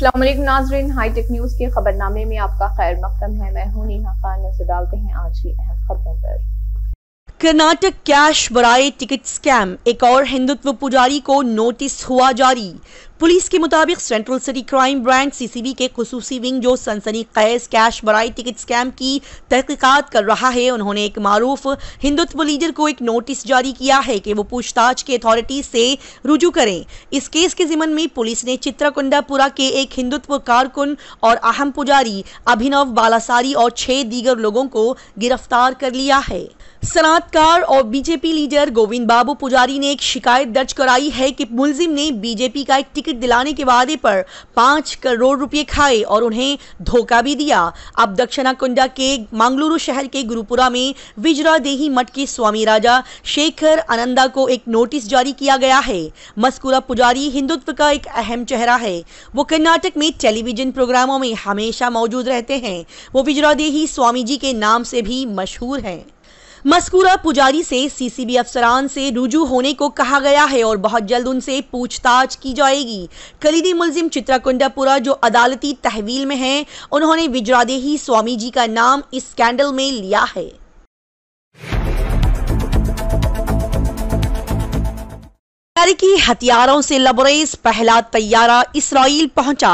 अस्सलाम वालेकुम नाज़रीन, हाईटेक न्यूज के खबरनामे में आपका खैर मक़दम है। मैं हूं नेहा खान। नजर डालते हैं आज की अहम खबरों पर। कर्नाटक कैश बराए टिकट स्कैम, एक और हिंदुत्व पुजारी को नोटिस हुआ जारी। पुलिस के मुताबिक central city crime branch CCB के खुसूसी विंग जो सनसनीखेज कैश बराए टिकट स्कैम की तहकीकात कर रहा है, उन्होंने एक मारूफ हिंदुत्व लीडर को एक नोटिस जारी किया है कि वो पूछताछ की अथॉरिटी से रुजू करें। इस केस के जिम्मन में पुलिस ने चित्रकुंडापुरा के एक हिंदुत्व कारकुन और अहम पुजारी अभिनव बालासारी और 6 दीगर लोगों को गिरफ्तार कर लिया है। सनअतकार और बीजेपी लीडर गोविंद बाबू पुजारी ने एक शिकायत दर्ज कराई है कि मुलजिम ने बीजेपी का एक टिकट दिलाने के वादे पर 5 करोड़ रुपए खाए और उन्हें धोखा भी दिया। अब दक्षिणा कुंडा के मंगलुरु शहर के गुरुपुरा में विजरादेही मठ के स्वामी राजा शेखर आनंदा को एक नोटिस जारी किया गया है। मस्कुरा पुजारी हिंदुत्व का एक अहम चेहरा है। वो कर्नाटक में टेलीविजन प्रोग्रामों में हमेशा मौजूद रहते हैं। वो विजरादेही स्वामी जी के नाम से भी मशहूर हैं। मस्कुरा पुजारी से सीसीबी अफसरान से रुजू होने को कहा गया है और बहुत जल्द उनसे पूछताछ की जाएगी। कलीदी मुलजिम चित्रकुंडापुरा जो अदालती तहवील में हैं, उन्होंने विजरादेही स्वामी जी का नाम इस स्कैंडल में लिया है। अमेरिकी हथियारों से लबरेज पहला तैयारा इसराइल पहुंचा।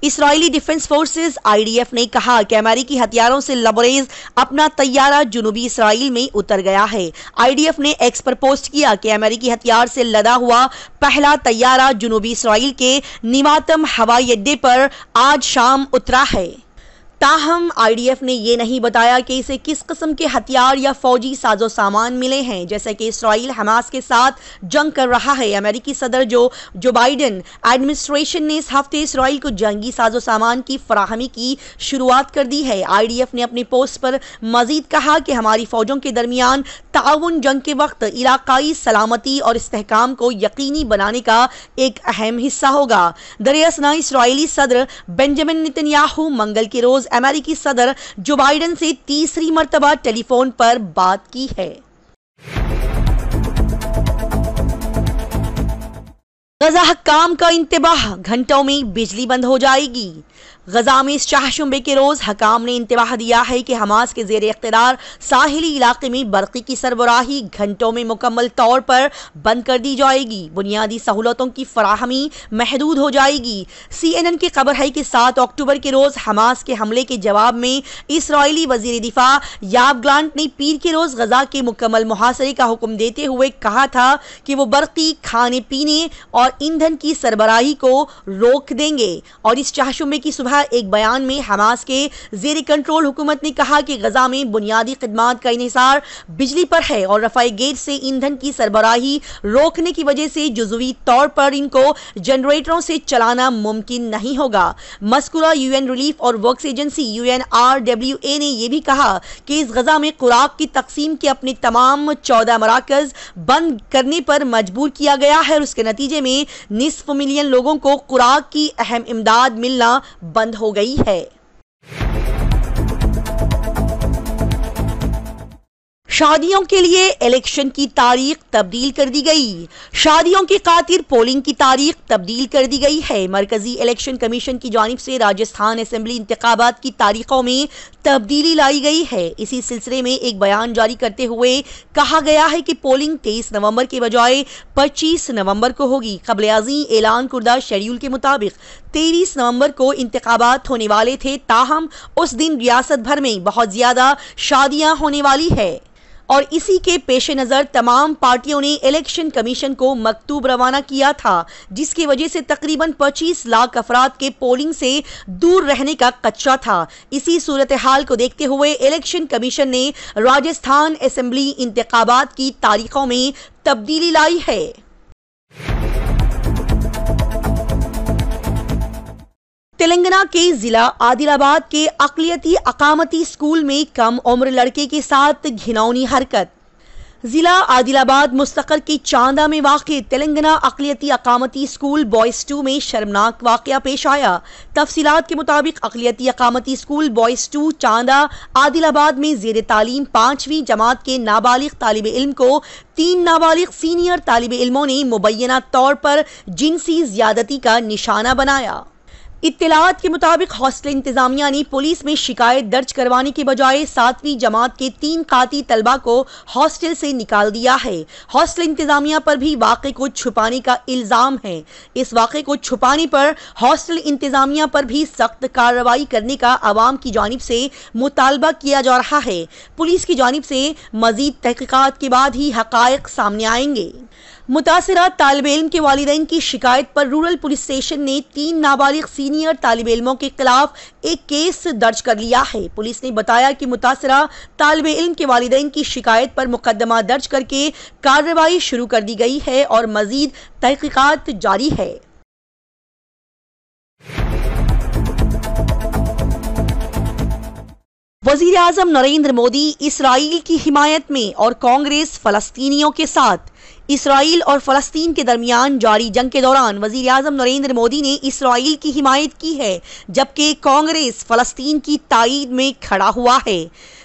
इसराइली डिफेंस फोर्सेस आईडीएफ ने कहा कि अमेरिकी हथियारों से लबरेज अपना तैयारा जुनूबी इसराइल में उतर गया है। आईडीएफ ने एक्स पर पोस्ट किया कि अमेरिकी हथियार से लदा हुआ पहला तैयारा जुनूबी इसराइल के निवातम हवाई अड्डे पर आज शाम उतरा है। ताहम आईडीएफ ने यह नहीं बताया कि इसे किस किस्म के हथियार या फौजी साजो सामान मिले हैं। जैसे कि इसराइल हमास के साथ जंग कर रहा है, अमेरिकी सदर जो बाइडेन एडमिनिस्ट्रेशन ने इस हफ्ते इसराइल को जंगी साजो सामान की फराहमी की शुरुआत कर दी है। आईडीएफ ने अपनी पोस्ट पर मजीद कहा कि हमारी फौजों के दरमियान ताउन जंग के वक्त इलाकाई सलामती और इस्तेहकाम को यकीनी बनाने का एक अहम हिस्सा होगा। दरअसल इसराइली सदर बेंजामिन नेतन्याहू मंगल के रोज अमेरिकी सदर जो बाइडेन से तीसरी मर्तबा टेलीफोन पर बात की है। गजा हक्काम का इंतबाह, घंटों में बिजली बंद हो जाएगी। गजा में चाहशुंबे के रोज हकाम ने इंतबाह दिया है कि हमास के जेर इख्तियार साहिली इलाके में बरक़ी की सरबराही घंटों में मुकम्मल तौर पर बंद कर दी जाएगी। बुनियादी सहूलतों की फराहमी महदूद हो जाएगी। CNN की खबर है कि 7 अक्टूबर के रोज हमास के हमले के जवाब में इसराइली वजीर दिफा याब ग्लांट ने पीर के रोज गजा के मुकम्मल मुहासरे का हुक्म देते हुए कहा था कि वो बरक़ी, खाने पीने और ईंधन की सरबराही को रोक देंगे। और इस चाहशुंबे की सुबह एक बयान में हमास के जेर कंट्रोल हुकूमत ने कहा कि गजा में बुनियादी खिदमात का इन्हिसार बिजली पर है और रफाई गेट से ईंधन की सरबराही रोकने की वजह से जुज़वी तौर पर इनको जनरेटरों से चलाना मुमकिन नहीं होगा। मस्कुरा यूएन रिलीफ और वर्क्स एजेंसी UNRWA ने यह भी कहा कि इस गजा में खुराक की तकसीम के अपने तमाम 14 मराकज बंद करने पर मजबूर किया गया है और उसके नतीजे में निस्फ मिलियन लोगों को खुराक की अहम इमदाद मिलना बंद हो गई है। शादियों के लिए इलेक्शन की तारीख तब्दील कर दी गई। शादियों की खातिर पोलिंग की तारीख तब्दील कर दी गई है। मरकजी इलेक्शन कमीशन की जानिब से राजस्थान असेंबली इंतखाबात की तारीखों में तब्दीली लाई गई है। इसी सिलसिले में एक बयान जारी करते हुए कहा गया है कि पोलिंग 23 नवंबर के बजाय 25 नवंबर को होगी। क़ब्ल-ए-आज़ी ऐलान कुर्दा शेड्यूल के मुताबिक 23 नवंबर को इंतखाबात होने वाले थे, ताहम उस दिन रियासत भर में बहुत ज्यादा शादियां होने वाली है और इसी के पेश नज़र तमाम पार्टियों ने इलेक्शन कमीशन को मकतूब रवाना किया था, जिसकी वजह से तकरीबन 25 लाख अफराद के पोलिंग से दूर रहने का खदशा था। इसी सूरत हाल को देखते हुए इलेक्शन कमीशन ने राजस्थान असेंबली इंतखाबात की तारीखों में तब्दीली लाई है। तेलंगाना के जिला आदिलाबाद के अक़लियती अकामती स्कूल में कम उम्र लड़के के साथ घिनौनी हरकत। जिला आदिलाबाद मुस्तक़र के चांदा में वाक़ तेलंगाना अक़लियती अकामती स्कूल बॉयज़ 2 में शर्मनाक वाक़या पेश आया। तफसीलात के मुताबिक अक़लियती अकामती स्कूल बॉयज़ 2 चांदा आदिलाबाद में ज़ेर तालीम 5वीं जमात के नाबालिग तालिब इल्म को 3 नाबालिग सीनियर तालिब इल्मों ने मुबैना तौर पर जिनसी ज़्यादती का निशाना बनाया। इत्तलात के मुताबिक हॉस्टल इंतजामिया ने पुलिस में शिकायत दर्ज करवाने के बजाय 7वीं जमात के 3 काती तलबा को हॉस्टल से निकाल दिया है। हॉस्टल इंतजामिया पर भी वाक़े को छुपाने का इल्जाम है। इस वाक़े को छुपाने पर हॉस्टल इंतजामिया पर भी सख्त कार्रवाई करने का आवाम की जानिब से मुतालबा किया जा रहा है। पुलिस की जानिब से मजीद तहकीकात के बाद ही हक़ाइक़ सामने आएंगे। मुतासिरा तालिब इल्म के वालिदैन की शिकायत पर रूरल पुलिस स्टेशन ने 3 नाबालिग सीनियर तालिब इल्मों के खिलाफ एक केस दर्ज कर लिया है। पुलिस ने बताया कि मुतासिरा तालिब इल्म के वालिदैन की शिकायत पर मुकदमा दर्ज करके कार्रवाई शुरू कर दी गई है और मजीद तहकीकात जारी है। वज़ीर आज़म नरेंद्र मोदी इसराइल की हिमायत में और कांग्रेस फ़लस्तीनियों के साथ। इसराइल और फ़लस्तीन के दरमियान जारी जंग के दौरान वज़ीर आज़म नरेंद्र मोदी ने इसराइल की हिमायत की है, जबकि कांग्रेस फ़लस्तीन की ताईद में खड़ा हुआ है।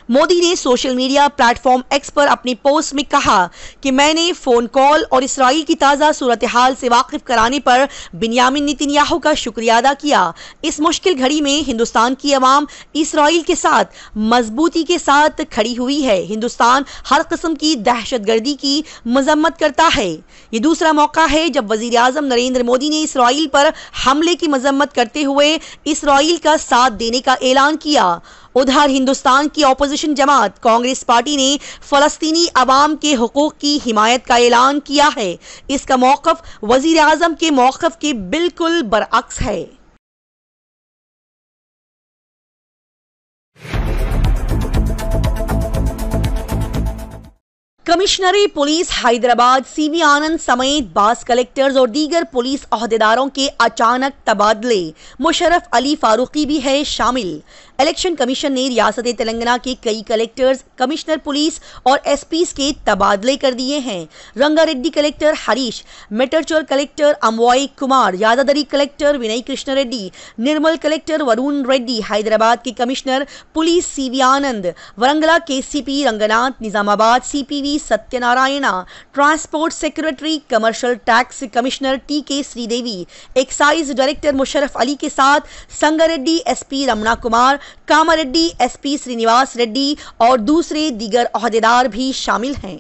मोदी ने सोशल मीडिया प्लेटफॉर्म एक्स पर अपने पोस्ट में कहा कि मैंने फ़ोन कॉल और इसराइल की ताज़ा सूरत हाल से वाकिफ कराने पर बिन्यामिन नेतन्याहू का शुक्रिया अदा किया। इस मुश्किल घड़ी में हिंदुस्तान की अवाम इसराइल के साथ मजबूती के साथ खड़ी हुई है। हिंदुस्तान हर किस्म की दहशतगर्दी की मजम्मत करता है। ये दूसरा मौका है जब वज़ीर आज़म नरेंद्र मोदी ने इसराइल पर हमले की मजम्मत करते हुए इसराइल का साथ देने का ऐलान किया। उधर हिंदुस्तान की ऑपोजिशन जमात कांग्रेस पार्टी ने फ़लस्तीनी अवाम के हुकूक की हिमायत का ऐलान किया है। इसका मौक़िफ़ वज़ीर आज़म के मौक़िफ़ के बिल्कुल बरअक्स है। कमिश्नर पुलिस हैदराबाद सीवी आनंद समेत बास कलेक्टर्स और दीगर पुलिस ओहदेदारों के अचानक तबादले। मुशर्रफ अली फारूकी भी है शामिल। इलेक्शन कमीशन ने रियासत तेलंगाना के कई कलेक्टर्स, कमिश्नर पुलिस और एसपीज के तबादले कर दिए हैं। रंगारेड्डी कलेक्टर हरीश, मेटरचोर कलेक्टर अमवाई कुमार, यादादरी कलेक्टर विनय कृष्ण रेड्डी, निर्मल कलेक्टर वरुण रेड्डी, हैदराबाद के कमिश्नर पुलिस सीवी आनंद, वरंगला केसीपी Ranganath, Nizamabad CP V Satyanarayana, transport secretary commercial tax commissioner TK Sridevi, excise director Musharraf Ali के साथ संगारेड्डी एसपी रमणा कुमार, कामारेड्डी एसपी श्रीनिवास रेड्डी और दूसरे दीगर ओहदेदार भी शामिल हैं।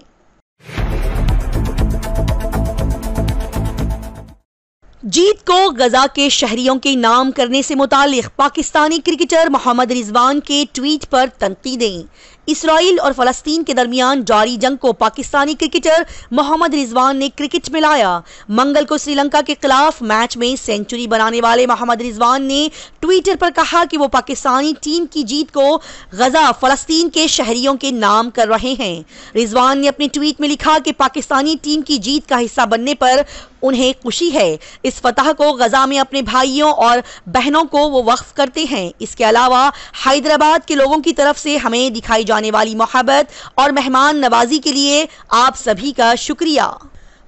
जीत को गजा के शहरियों के नाम करने से मुतालिक पाकिस्तानी क्रिकेटर मोहम्मद रिजवान के ट्वीट पर तनकीदें। इसराइल और फ़लस्तीन के दरमियान जारी जंग को पाकिस्तानी क्रिकेटर मोहम्मद रिजवान ने क्रिकेट में लाया। मंगल को श्रीलंका के खिलाफ मैच में सेंचुरी बनाने वाले मोहम्मद रिजवान ने ट्विटर पर कहा कि वो पाकिस्तानी टीम की जीत को गजा फ़लस्तीन के शहरियों के नाम कर रहे हैं। रिजवान ने अपने ट्वीट में लिखा कि पाकिस्तानी टीम की जीत का हिस्सा बनने पर उन्हें खुशी है। इस फतह को गजा में अपने भाइयों और बहनों को वो वक्फ करते हैं। इसके अलावा हैदराबाद के लोगों की तरफ से हमें दिखाई जाने वाली मोहब्बत और मेहमान नवाजी के लिए आप सभी का शुक्रिया।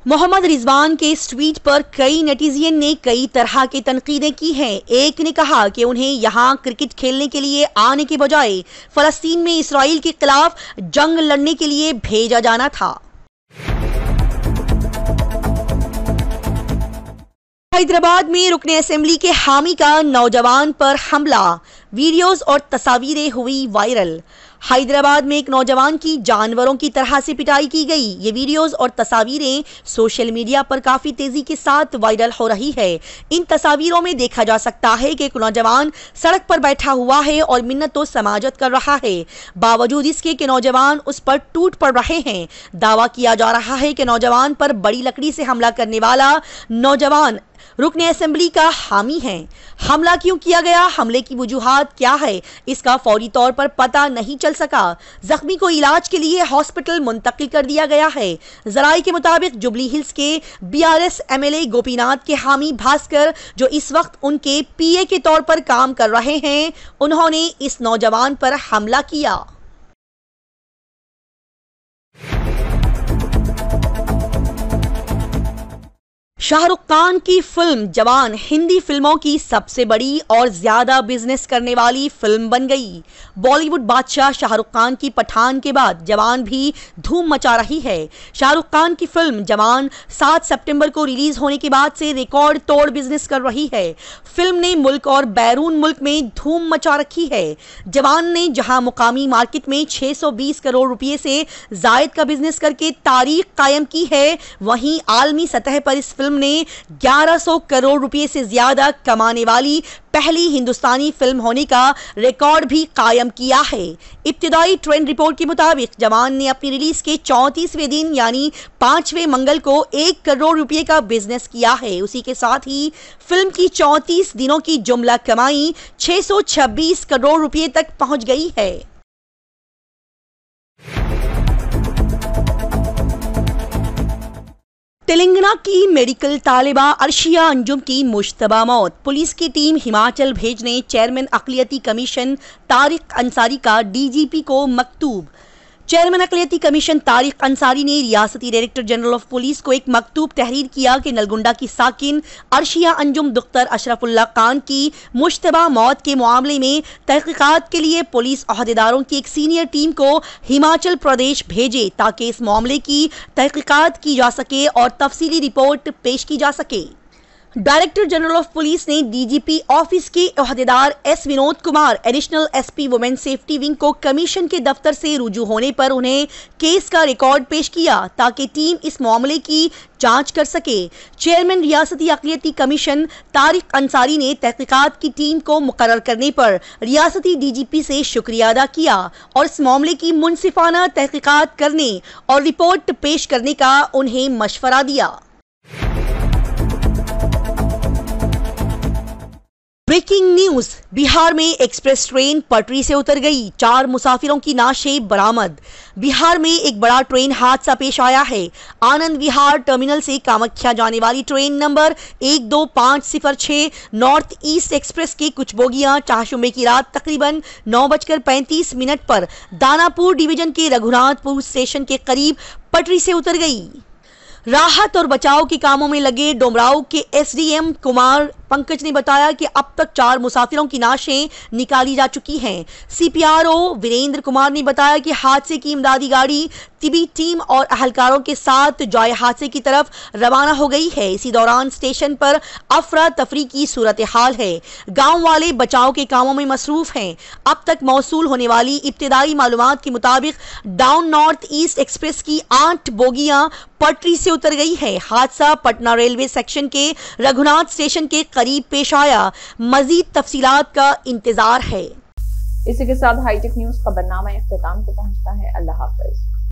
मोहम्मद रिजवान के इस ट्वीट पर कई नेटिजन ने कई तरह की तनकीदें की हैं। एक ने कहा कि उन्हें यहां क्रिकेट खेलने के लिए आने के बजाय फ़लस्तीन में इसराइल के खिलाफ जंग लड़ने के लिए भेजा जाना था। हैदराबाद में रुकने असेंबली के हामी का नौजवान पर हमला, वीडियोस और तस्वीरें हुई वायरल। हैदराबाद में एक नौजवान की जानवरों की तरह से पिटाई की गई। ये वीडियोस और तस्वीरें सोशल मीडिया पर काफी तेजी के साथ वायरल हो रही है। इन तस्वीरों में देखा जा सकता है कि एक नौजवान सड़क पर बैठा हुआ है और मिन्नत व समाजत कर रहा है। बावजूद इसके कि नौजवान उस पर टूट पड़ रहे हैं। दावा किया जा रहा है कि नौजवान पर बड़ी लकड़ी से हमला करने वाला नौजवान रुकने असेंबली का हामी है। हमला क्यों किया गया, हमले की वजूहात क्या है, इसका फौरी तौर पर पता नहीं चल सका। जख्मी को इलाज के लिए हॉस्पिटल मुंतकिल कर दिया गया है। जराये के मुताबिक जुबली हिल्स के बीआरएस एमएलए गोपीनाथ के हामी भास्कर, जो इस वक्त उनके पीए के तौर पर काम कर रहे हैं, उन्होंने इस नौजवान पर हमला किया। शाहरुख खान की फिल्म जवान हिंदी फिल्मों की सबसे बड़ी और ज्यादा बिजनेस करने वाली फिल्म बन गई। बॉलीवुड बादशाह शाहरुख खान की पठान के बाद जवान भी धूम मचा रही है। शाहरुख खान की फिल्म जवान 7 सितंबर को रिलीज होने के बाद से रिकॉर्ड तोड़ बिजनेस कर रही है। फिल्म ने मुल्क और बैरून मुल्क में धूम मचा रखी है। जवान ने जहां मुकामी मार्केट में 620 करोड़ रुपए से जायद का बिजनेस करके तारीख कायम की है, वहीं आलमी सतह पर इस फिल्म ने 1100 करोड़ रुपए से ज्यादा कमाने वाली पहली हिंदुस्तानी फिल्म होने का रिकॉर्ड भी कायम किया है। इब्तिदाई ट्रेंड रिपोर्ट के मुताबिक जवान ने अपनी रिलीज के 34वें दिन यानी 5वें मंगल को 1 करोड़ रुपए का बिजनेस किया है। उसी के साथ ही फिल्म की 34 दिनों की जुमला कमाई 626 करोड़ रुपए तक पहुंच गई है। तेलंगाना की मेडिकल तालिबा अर्शिया अंजुम की मुश्तबा मौत। पुलिस की टीम हिमाचल भेजने चेयरमैन अक़लियती कमीशन तारिक अंसारी का डीजीपी को मकतूब। चेयरमैन अक़लियती कमीशन तारिक अंसारी ने रियासती डायरेक्टर जनरल ऑफ पुलिस को एक मकतूब तहरीर किया कि नलगुंडा की साकिन अर्शिया अंजुम दुख्तर अशरफुल्ला खान की मुश्तबा मौत के मामले में तहकीकात के लिए पुलिस अहदेदारों की एक सीनियर टीम को हिमाचल प्रदेश भेजे ताकि इस मामले की तहकीकात की जा सके और तफसीली रिपोर्ट पेश की जा सके। डायरेक्टर जनरल ऑफ पुलिस ने डीजीपी ऑफिस के अहदेदार S Vinod Kumar, additional SP women safety wing को कमीशन के दफ्तर से रुजू होने पर उन्हें केस का रिकॉर्ड पेश किया ताकि टीम इस मामले की जांच कर सके। चेयरमैन रियासती अक़लियती कमीशन तारिक अंसारी ने तहकीकात की टीम को मुकर्रर करने पर रियासती डीजीपी से शुक्रिया अदा किया और इस मामले की मुनसिफाना तहकीकात करने और रिपोर्ट पेश करने का उन्हें मशवरा दिया। ब्रेकिंग न्यूज, बिहार में एक्सप्रेस ट्रेन पटरी से उतर गई, 4 मुसाफिरों की लाशें बरामद। बिहार में एक बड़ा ट्रेन हादसा पेश आया है। आनंद विहार टर्मिनल से कामाख्या जाने वाली train number 12506 north east express की कुछ बोगियां चाशुमे की रात तकरीबन 9:35 पर दानापुर डिवीजन के रघुनाथपुर स्टेशन के करीब पटरी से उतर गई। राहत और बचाव के कामों में लगे डोमराव के एसडीएम कुमार पंकज ने बताया कि अब तक 4 मुसाफिरों की लाशें निकाली जा चुकी हैं। सीपीआरओ वीरेंद्र कुमार ने बताया कि हादसे की इमदादी गाड़ी तिबी टीम और अहलकारों के साथ जॉय हादसे की तरफ रवाना हो गई है। इसी दौरान स्टेशन पर अफरा तफरी की सूरत हाल है। गांव वाले बचाव के कामों में मसरूफ हैं। अब तक मौसूल होने वाली इब्तिदाई मालूमात के मुताबिक डाउन नॉर्थ ईस्ट एक्सप्रेस की 8 बोगियां पटरी से उतर गई है। हादसा पटना रेलवे सेक्शन के रघुनाथ स्टेशन के करीब पेश आया। मजीद तफसीलात का इंतजार है। इसी के साथ हाईटेक न्यूज खबरनामा इख्तिताम को पहुंचता है। अल्लाह हाफ़िज़।